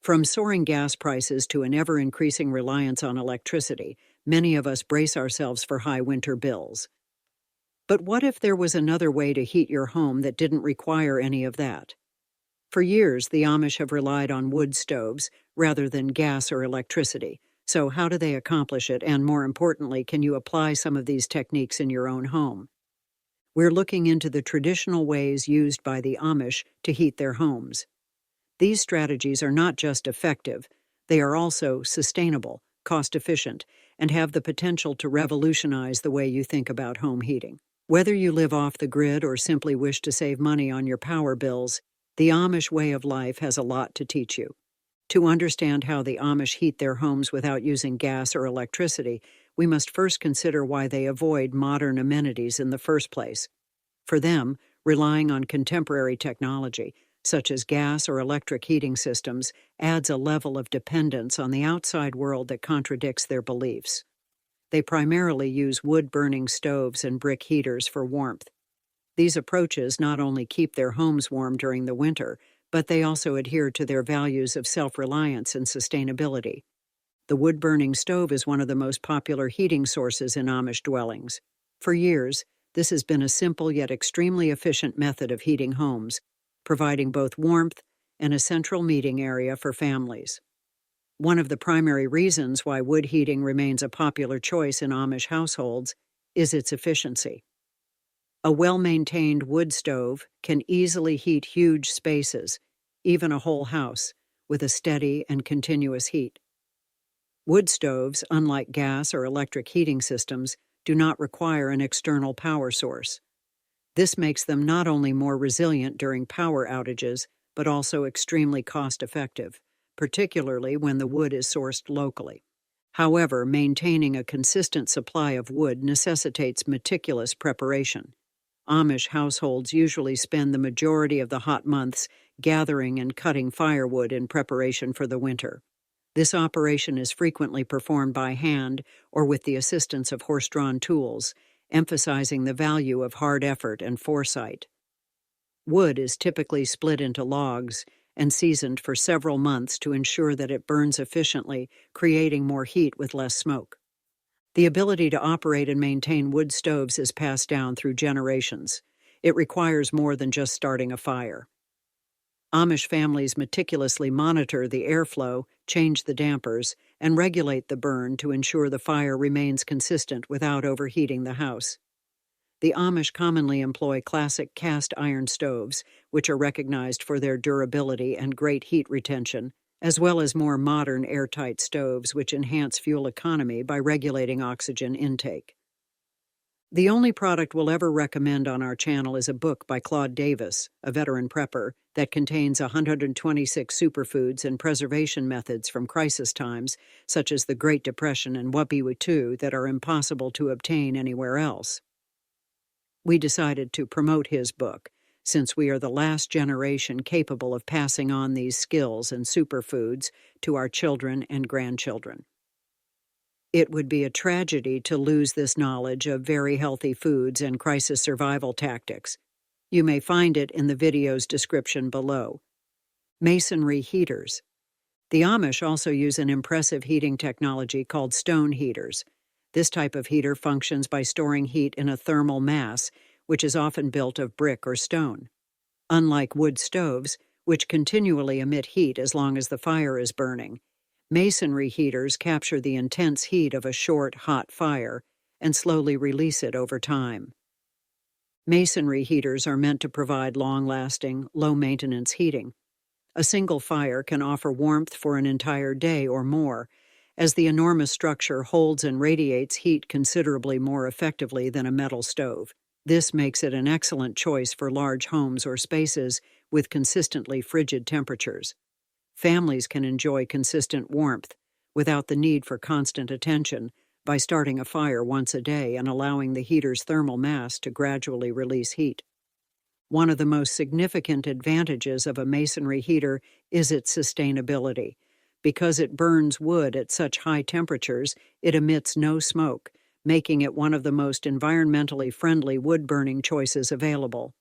From soaring gas prices to an ever-increasing reliance on electricity, many of us brace ourselves for high winter bills. But what if there was another way to heat your home that didn't require any of that? For years, the Amish have relied on wood stoves rather than gas or electricity. So how do they accomplish it, and more importantly, can you apply some of these techniques in your own home? We're looking into the traditional ways used by the Amish to heat their homes. These strategies are not just effective, they are also sustainable, cost-efficient, and have the potential to revolutionize the way you think about home heating. Whether you live off the grid or simply wish to save money on your power bills, the Amish way of life has a lot to teach you. To understand how the Amish heat their homes without using gas or electricity, we must first consider why they avoid modern amenities in the first place. For them, relying on contemporary technology, such as gas or electric heating systems, adds a level of dependence on the outside world that contradicts their beliefs. They primarily use wood-burning stoves and brick heaters for warmth. These approaches not only keep their homes warm during the winter, but they also adhere to their values of self-reliance and sustainability. The wood-burning stove is one of the most popular heating sources in Amish dwellings. For years, this has been a simple yet extremely efficient method of heating homes, providing both warmth and a central meeting area for families. One of the primary reasons why wood heating remains a popular choice in Amish households is its efficiency. A well-maintained wood stove can easily heat huge spaces, even a whole house, with a steady and continuous heat. Wood stoves, unlike gas or electric heating systems, do not require an external power source. This makes them not only more resilient during power outages, but also extremely cost-effective, particularly when the wood is sourced locally. However, maintaining a consistent supply of wood necessitates meticulous preparation. Amish households usually spend the majority of the hot months gathering and cutting firewood in preparation for the winter. This operation is frequently performed by hand or with the assistance of horse-drawn tools, emphasizing the value of hard effort and foresight. Wood is typically split into logs and seasoned for several months to ensure that it burns efficiently, creating more heat with less smoke. The ability to operate and maintain wood stoves is passed down through generations. It requires more than just starting a fire. Amish families meticulously monitor the airflow, change the dampers, and regulate the burn to ensure the fire remains consistent without overheating the house. The Amish commonly employ classic cast iron stoves, which are recognized for their durability and great heat retention, as well as more modern airtight stoves which enhance fuel economy by regulating oxygen intake. The only product we'll ever recommend on our channel is a book by Claude Davis, a veteran prepper, that contains 126 superfoods and preservation methods from crisis times, such as the Great Depression and Wabiwatu, that are impossible to obtain anywhere else. We decided to promote his book, since we are the last generation capable of passing on these skills and superfoods to our children and grandchildren. It would be a tragedy to lose this knowledge of very healthy foods and crisis survival tactics. You may find it in the video's description below. Masonry heaters. The Amish also use an impressive heating technology called stone heaters. This type of heater functions by storing heat in a thermal mass, which is often built of brick or stone. Unlike wood stoves, which continually emit heat as long as the fire is burning, masonry heaters capture the intense heat of a short, hot fire and slowly release it over time. Masonry heaters are meant to provide long-lasting, low-maintenance heating. A single fire can offer warmth for an entire day or more, as the enormous structure holds and radiates heat considerably more effectively than a metal stove. This makes it an excellent choice for large homes or spaces with consistently frigid temperatures. Families can enjoy consistent warmth without the need for constant attention by starting a fire once a day and allowing the heater's thermal mass to gradually release heat. One of the most significant advantages of a masonry heater is its sustainability. Because it burns wood at such high temperatures, it emits no smoke, making it one of the most environmentally friendly wood-burning choices available.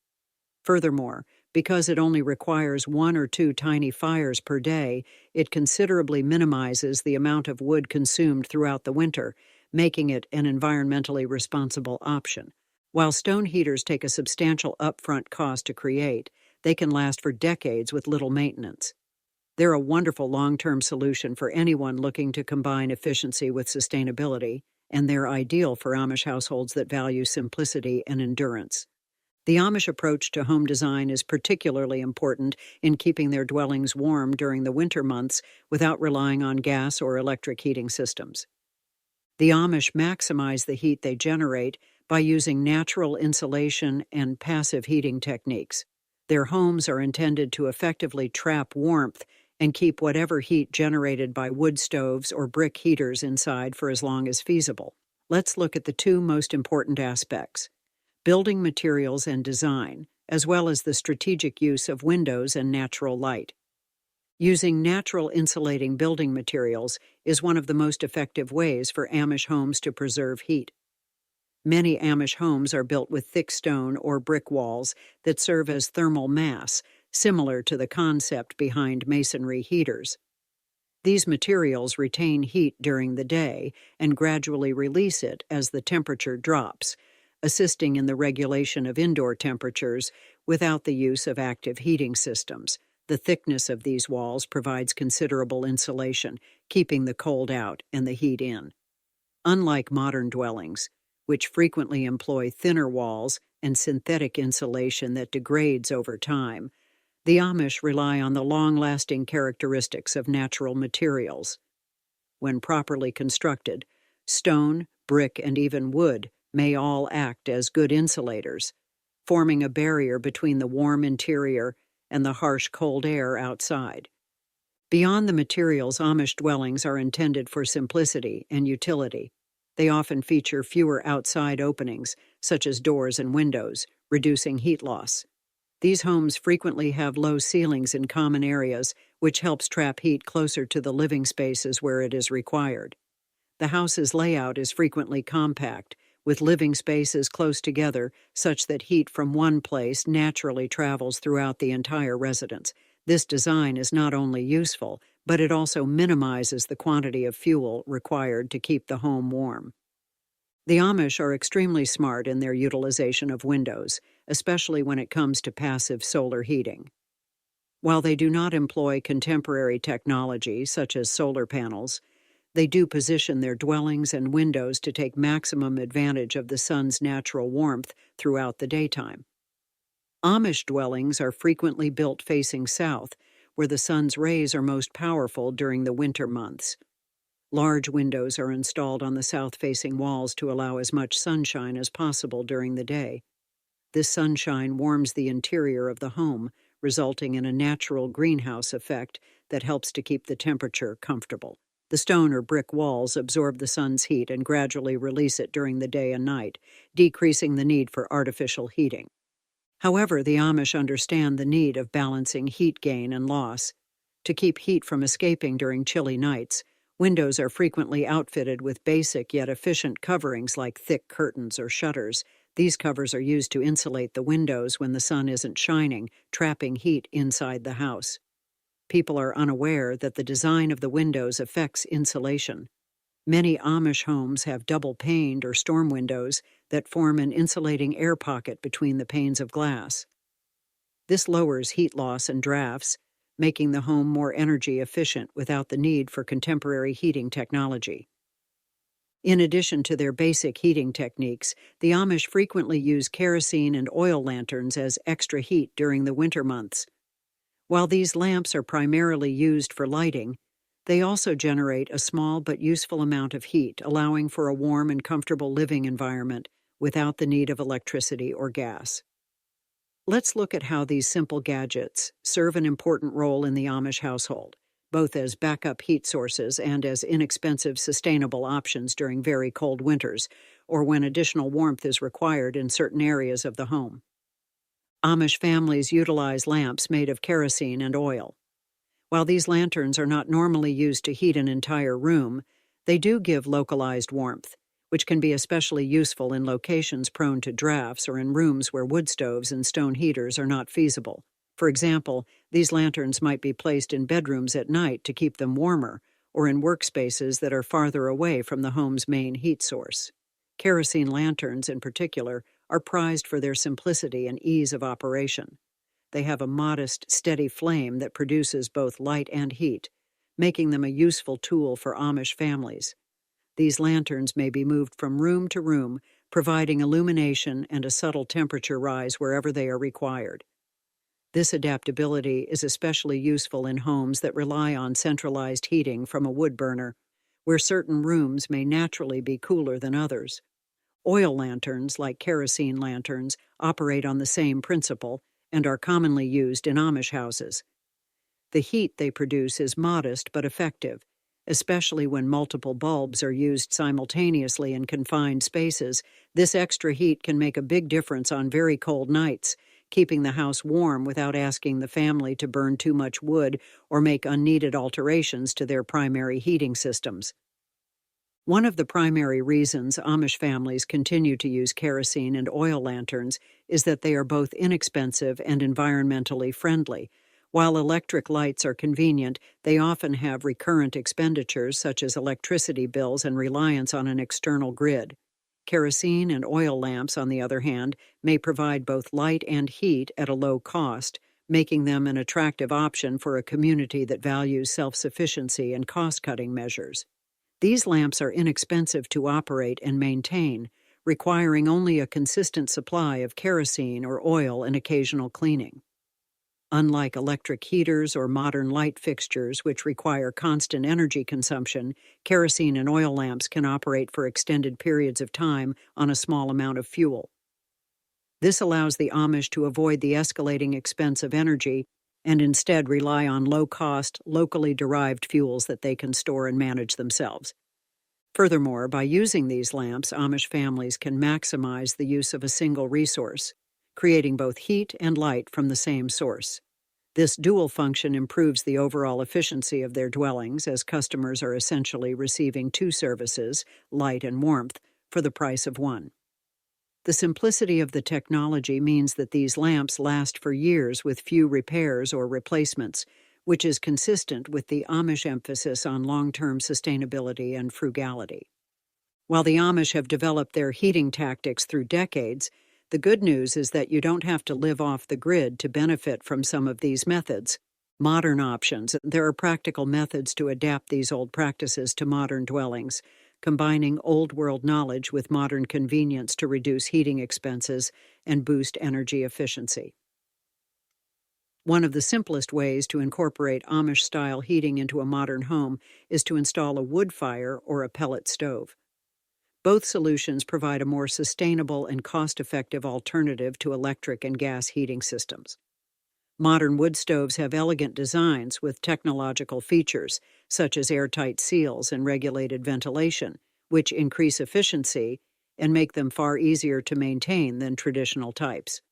Furthermore, Because it only requires 1 or 2 tiny fires per day, it considerably minimizes the amount of wood consumed throughout the winter, making it an environmentally responsible option. While stone heaters take a substantial upfront cost to create, they can last for decades with little maintenance. They're a wonderful long-term solution for anyone looking to combine efficiency with sustainability, and they're ideal for Amish households that value simplicity and endurance. The Amish approach to home design is particularly important in keeping their dwellings warm during the winter months without relying on gas or electric heating systems. The Amish maximize the heat they generate by using natural insulation and passive heating techniques. Their homes are intended to effectively trap warmth and keep whatever heat generated by wood stoves or brick heaters inside for as long as feasible. Let's look at the 2 most important aspects: building materials and design, as well as the strategic use of windows and natural light. Using natural insulating building materials is one of the most effective ways for Amish homes to preserve heat. Many Amish homes are built with thick stone or brick walls that serve as thermal mass, similar to the concept behind masonry heaters. These materials retain heat during the day and gradually release it as the temperature drops, assisting in the regulation of indoor temperatures without the use of active heating systems. The thickness of these walls provides considerable insulation, keeping the cold out and the heat in. Unlike modern dwellings, which frequently employ thinner walls and synthetic insulation that degrades over time, the Amish rely on the long-lasting characteristics of natural materials. When properly constructed, stone, brick, and even wood may all act as good insulators, forming a barrier between the warm interior and the harsh cold air outside. Beyond the materials, Amish dwellings are intended for simplicity and utility. They often feature fewer outside openings, such as doors and windows, reducing heat loss. These homes frequently have low ceilings in common areas, which helps trap heat closer to the living spaces where it is required. The house's layout is frequently compact, with living spaces close together such that heat from one place naturally travels throughout the entire residence. This design is not only useful, but it also minimizes the quantity of fuel required to keep the home warm. The Amish are extremely smart in their utilization of windows, especially when it comes to passive solar heating. While they do not employ contemporary technology such as solar panels, they do position their dwellings and windows to take maximum advantage of the sun's natural warmth throughout the daytime. Amish dwellings are frequently built facing south, where the sun's rays are most powerful during the winter months. Large windows are installed on the south-facing walls to allow as much sunshine as possible during the day. This sunshine warms the interior of the home, resulting in a natural greenhouse effect that helps to keep the temperature comfortable. The stone or brick walls absorb the sun's heat and gradually release it during the day and night, decreasing the need for artificial heating. However, the Amish understand the need of balancing heat gain and loss. To keep heat from escaping during chilly nights, windows are frequently outfitted with basic yet efficient coverings like thick curtains or shutters. These covers are used to insulate the windows when the sun isn't shining, trapping heat inside the house. People are unaware that the design of the windows affects insulation. Many Amish homes have double-paned or storm windows that form an insulating air pocket between the panes of glass. This lowers heat loss and drafts, making the home more energy efficient without the need for contemporary heating technology. In addition to their basic heating techniques, the Amish frequently use kerosene and oil lanterns as extra heat during the winter months. While these lamps are primarily used for lighting, they also generate a small but useful amount of heat, allowing for a warm and comfortable living environment without the need of electricity or gas. Let's look at how these simple gadgets serve an important role in the Amish household, both as backup heat sources and as inexpensive, sustainable options during very cold winters or when additional warmth is required in certain areas of the home. Amish families utilize lamps made of kerosene and oil. While these lanterns are not normally used to heat an entire room, they do give localized warmth, which can be especially useful in locations prone to drafts or in rooms where wood stoves and stone heaters are not feasible. For example, these lanterns might be placed in bedrooms at night to keep them warmer, or in workspaces that are farther away from the home's main heat source. Kerosene lanterns, in particular, are prized for their simplicity and ease of operation. They have a modest, steady flame that produces both light and heat, making them a useful tool for Amish families. These lanterns may be moved from room to room, providing illumination and a subtle temperature rise wherever they are required. This adaptability is especially useful in homes that rely on centralized heating from a wood burner, where certain rooms may naturally be cooler than others. Oil lanterns, like kerosene lanterns, operate on the same principle and are commonly used in Amish houses. The heat they produce is modest but effective, especially when multiple bulbs are used simultaneously in confined spaces. This extra heat can make a big difference on very cold nights, keeping the house warm without asking the family to burn too much wood or make unneeded alterations to their primary heating systems. One of the primary reasons Amish families continue to use kerosene and oil lanterns is that they are both inexpensive and environmentally friendly. While electric lights are convenient, they often have recurrent expenditures such as electricity bills and reliance on an external grid. Kerosene and oil lamps, on the other hand, may provide both light and heat at a low cost, making them an attractive option for a community that values self-sufficiency and cost-cutting measures. These lamps are inexpensive to operate and maintain, requiring only a consistent supply of kerosene or oil and occasional cleaning. Unlike electric heaters or modern light fixtures, which require constant energy consumption, kerosene and oil lamps can operate for extended periods of time on a small amount of fuel. This allows the Amish to avoid the escalating expense of energy and instead rely on low-cost, locally derived fuels that they can store and manage themselves. Furthermore, by using these lamps, Amish families can maximize the use of a single resource, creating both heat and light from the same source. This dual function improves the overall efficiency of their dwellings, as customers are essentially receiving two services, light and warmth, for the price of one. The simplicity of the technology means that these lamps last for years with few repairs or replacements, which is consistent with the Amish emphasis on long-term sustainability and frugality. While the Amish have developed their heating tactics through decades, the good news is that you don't have to live off the grid to benefit from some of these methods. Modern options. There are practical methods to adapt these old practices to modern dwellings, combining old-world knowledge with modern convenience to reduce heating expenses and boost energy efficiency. One of the simplest ways to incorporate Amish-style heating into a modern home is to install a wood fire or a pellet stove. Both solutions provide a more sustainable and cost-effective alternative to electric and gas heating systems. Modern wood stoves have elegant designs with technological features, such as airtight seals and regulated ventilation, which increase efficiency and make them far easier to maintain than traditional types.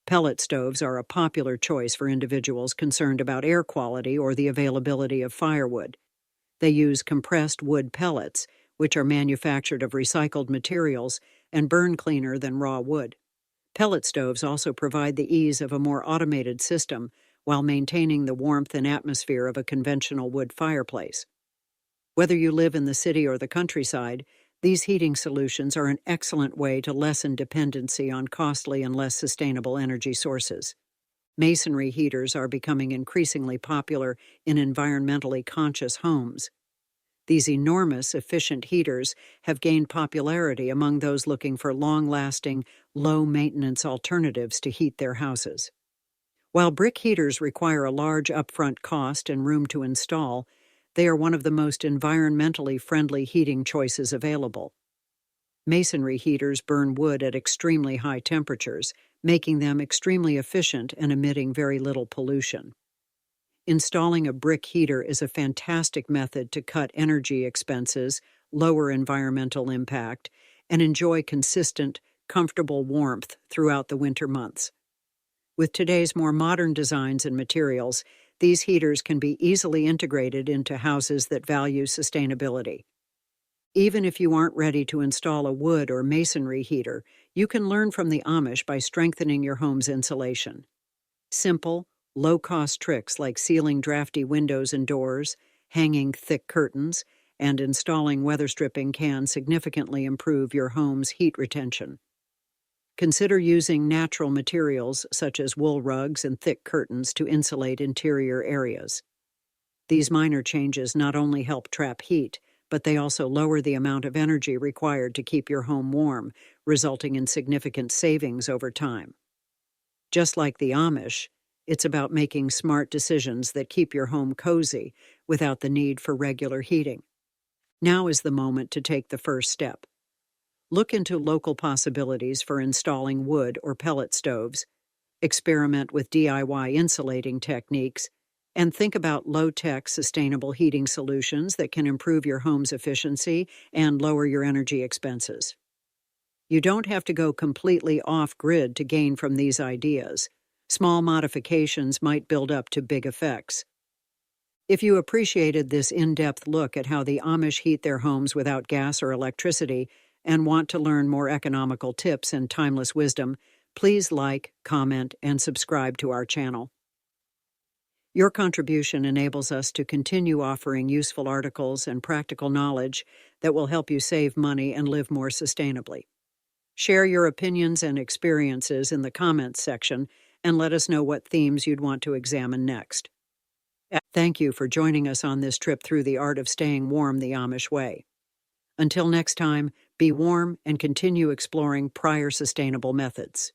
Pellet stoves are a popular choice for individuals concerned about air quality or the availability of firewood. They use compressed wood pellets, which are manufactured of recycled materials and burn cleaner than raw wood. Pellet stoves also provide the ease of a more automated system while maintaining the warmth and atmosphere of a conventional wood fireplace. Whether you live in the city or the countryside, these heating solutions are an excellent way to lessen dependency on costly and less sustainable energy sources. Masonry heaters are becoming increasingly popular in environmentally conscious homes. These enormous, efficient heaters have gained popularity among those looking for long-lasting, low-maintenance alternatives to heat their houses. While brick heaters require a large upfront cost and room to install, they are one of the most environmentally friendly heating choices available. Masonry heaters burn wood at extremely high temperatures, making them extremely efficient and emitting very little pollution. Installing a brick heater is a fantastic method to cut energy expenses, lower environmental impact, and enjoy consistent, comfortable warmth throughout the winter months. With today's more modern designs and materials, these heaters can be easily integrated into houses that value sustainability. Even if you aren't ready to install a wood or masonry heater, you can learn from the Amish by strengthening your home's insulation. Simple, low-cost tricks like sealing drafty windows and doors, hanging thick curtains, and installing weather stripping can significantly improve your home's heat retention. Consider using natural materials such as wool rugs and thick curtains to insulate interior areas. These minor changes not only help trap heat, but they also lower the amount of energy required to keep your home warm, resulting in significant savings over time. Just like the Amish, it's about making smart decisions that keep your home cozy without the need for regular heating. Now is the moment to take the first step. Look into local possibilities for installing wood or pellet stoves, experiment with DIY insulating techniques, and think about low-tech, sustainable heating solutions that can improve your home's efficiency and lower your energy expenses. You don't have to go completely off-grid to gain from these ideas. Small modifications might build up to big effects. If you appreciated this in-depth look at how the Amish heat their homes without gas or electricity and want to learn more economical tips and timeless wisdom, please like, comment, and subscribe to our channel. Your contribution enables us to continue offering useful articles and practical knowledge that will help you save money and live more sustainably. Share your opinions and experiences in the comments section and let us know what themes you'd want to examine next. Thank you for joining us on this trip through the art of staying warm the Amish way. Until next time, be warm and continue exploring prior sustainable methods.